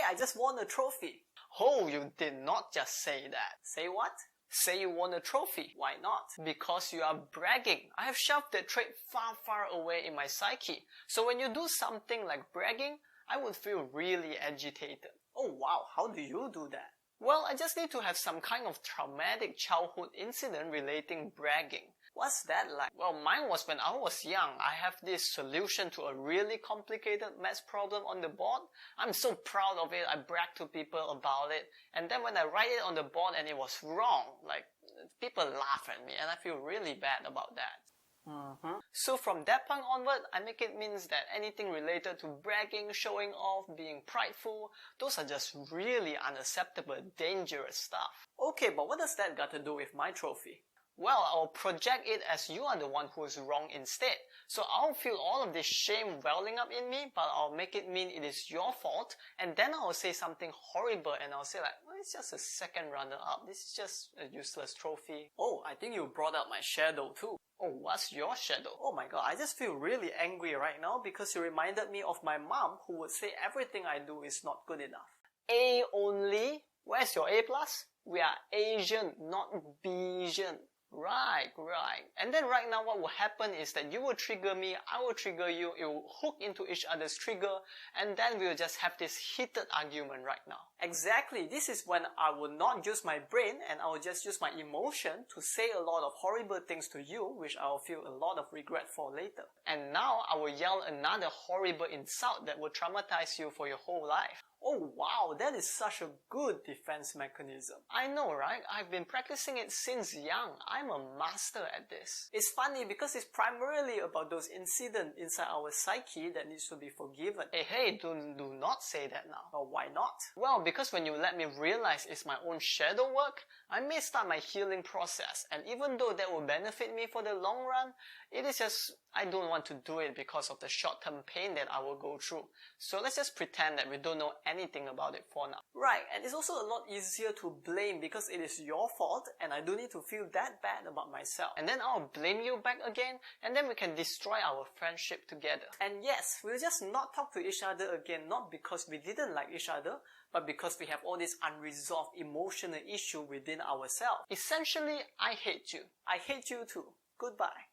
I just won a trophy. Oh, you did not just say that. Say what? Say you won a trophy. Why not? Because you are bragging. I have shoved that trait far, far away in my psyche. So when you do something like bragging, I would feel really agitated. Oh wow, how do you do that? Well, I just need to have some kind of traumatic childhood incident relating bragging. What's that like? Well, mine was when I was young. I have this solution to a really complicated maths problem on the board. I'm so proud of it. I brag to people about it. And then when I write it on the board and it was wrong, like, people laugh at me and I feel really bad about that. So from that point onward, I make it means that anything related to bragging, showing off, being prideful, those are just really unacceptable, dangerous stuff. Okay, but what does that got to do with my trophy? Well, I'll project it as you are the one who is wrong instead. So I'll feel all of this shame welling up in me, but I'll make it mean it is your fault, and then I'll say something horrible and I'll say like, well, it's just a second runner-up. This is just a useless trophy. Oh, I think you brought up my shadow too. Oh, what's your shadow? Oh my god, I just feel really angry right now because you reminded me of my mom who would say everything I do is not good enough. A only? Where's your A plus? We are Asian, not Bayesian. Right. And then right now what will happen is that you will trigger me, I will trigger you, it will hook into each other's trigger, and then we'll just have this heated argument right now. Exactly, this is when I will not use my brain and I will just use my emotion to say a lot of horrible things to you, which I will feel a lot of regret for later. And now I will yell another horrible insult that will traumatize you for your whole life. Oh wow, that is such a good defense mechanism. I know, right? I've been practicing it since young. I'm a master at this. It's funny because it's primarily about those incidents inside our psyche that needs to be forgiven. Hey, do not say that now. Oh, why not? Well, because when you let me realize it's my own shadow work, I may start my healing process. And even though that will benefit me for the long run, it is just, I don't want to do it because of the short-term pain that I will go through. So let's just pretend that we don't know anything about it for now. Right, and it's also a lot easier to blame because it is your fault and I don't need to feel that bad about myself. And then I'll blame you back again, and then we can destroy our friendship together. And yes, we'll just not talk to each other again, not because we didn't like each other, but because we have all this unresolved emotional issue within ourselves. Essentially, I hate you. I hate you too. Goodbye.